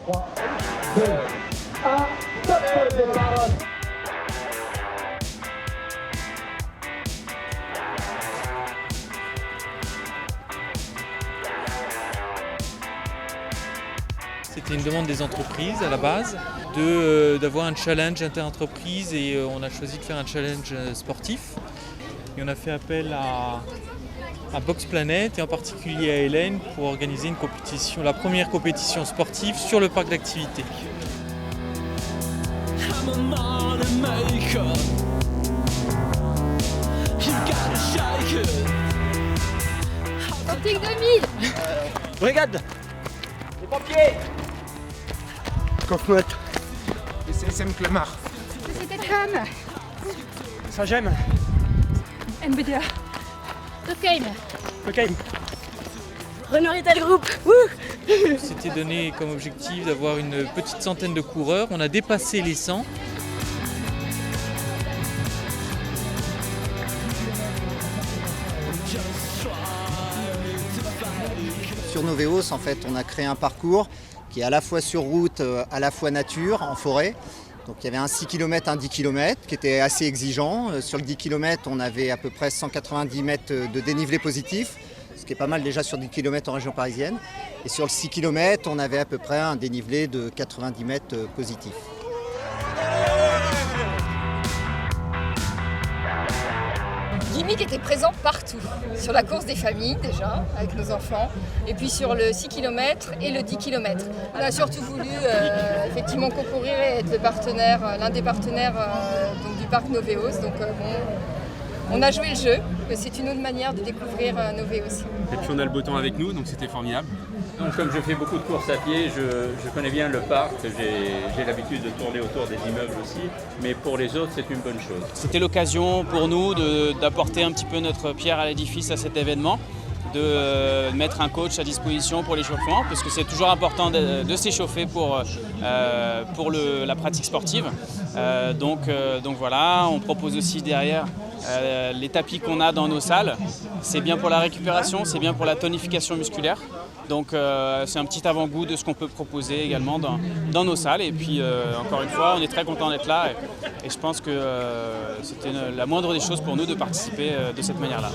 3, 2, 1, top départ. C'était une demande des entreprises à la base d'avoir un challenge inter-entreprise et on a choisi de faire un challenge sportif. Et on a fait appel à Box Planet et en particulier à Hélène pour organiser une compétition, la première compétition sportive sur le parc d'activités. Optique 2000. Brigade. Les pompiers. Confnote. Le CSM Clamart. C'était Tram. Sagem. MBDA. Cocaine. Ok. Renault Retail Group. C'était donné comme objectif d'avoir une petite centaine de coureurs. On a dépassé les 100. Sur Novéos, en fait, on a créé un parcours qui est à la fois sur route, à la fois nature, en forêt. Donc il y avait un 6 km, un 10 km qui était assez exigeant. Sur le 10 km, on avait à peu près 190 mètres de dénivelé positif, ce qui est pas mal déjà sur 10 km en région parisienne. Et sur le 6 km, on avait à peu près un dénivelé de 90 mètres positif. Gimmick était présent partout, sur la course des familles déjà, avec nos enfants, et puis sur le 6 km et le 10 km. On a surtout voulu effectivement concourir et être l'un des partenaires donc, du parc Novéos. Donc on a joué le jeu, mais c'est une autre manière de découvrir Novéos. Et puis on a le beau temps avec nous, donc c'était formidable. Donc, comme je fais beaucoup de courses à pied, je connais bien le parc, j'ai l'habitude de tourner autour des immeubles aussi, mais pour les autres c'est une bonne chose. C'était l'occasion pour nous d'apporter un petit peu notre pierre à l'édifice à cet événement, de mettre un coach à disposition pour l'échauffement, parce que c'est toujours important de s'échauffer pour la pratique sportive. Donc voilà, on propose aussi derrière les tapis qu'on a dans nos salles. C'est bien pour la récupération, c'est bien pour la tonification musculaire. Donc c'est un petit avant-goût de ce qu'on peut proposer également dans nos salles. Et puis encore une fois, on est très content d'être là et je pense que c'était la moindre des choses pour nous de participer de cette manière-là.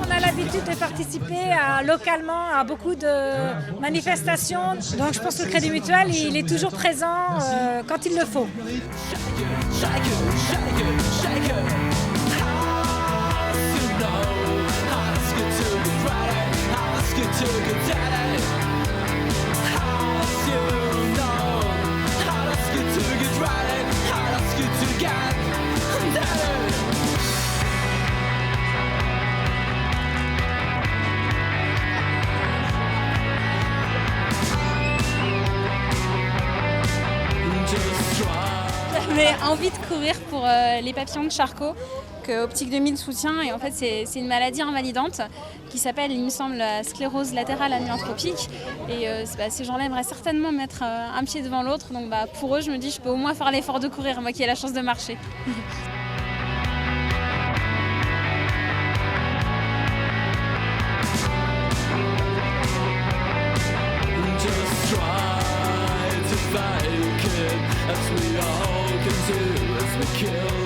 On a l'habitude de participer localement à beaucoup de manifestations. Donc je pense que le Crédit Mutuel, il est toujours présent quand il le faut. J'avais envie de courir pour les papillons de Charcot que Optique 2000 soutient et en fait c'est une maladie invalidante qui s'appelle, il me semble, la sclérose latérale amyotrophique et ces gens-là aimeraient certainement mettre un pied devant l'autre, donc pour eux je me dis je peux au moins faire l'effort de courir, moi qui ai la chance de marcher. As we all can do as we kill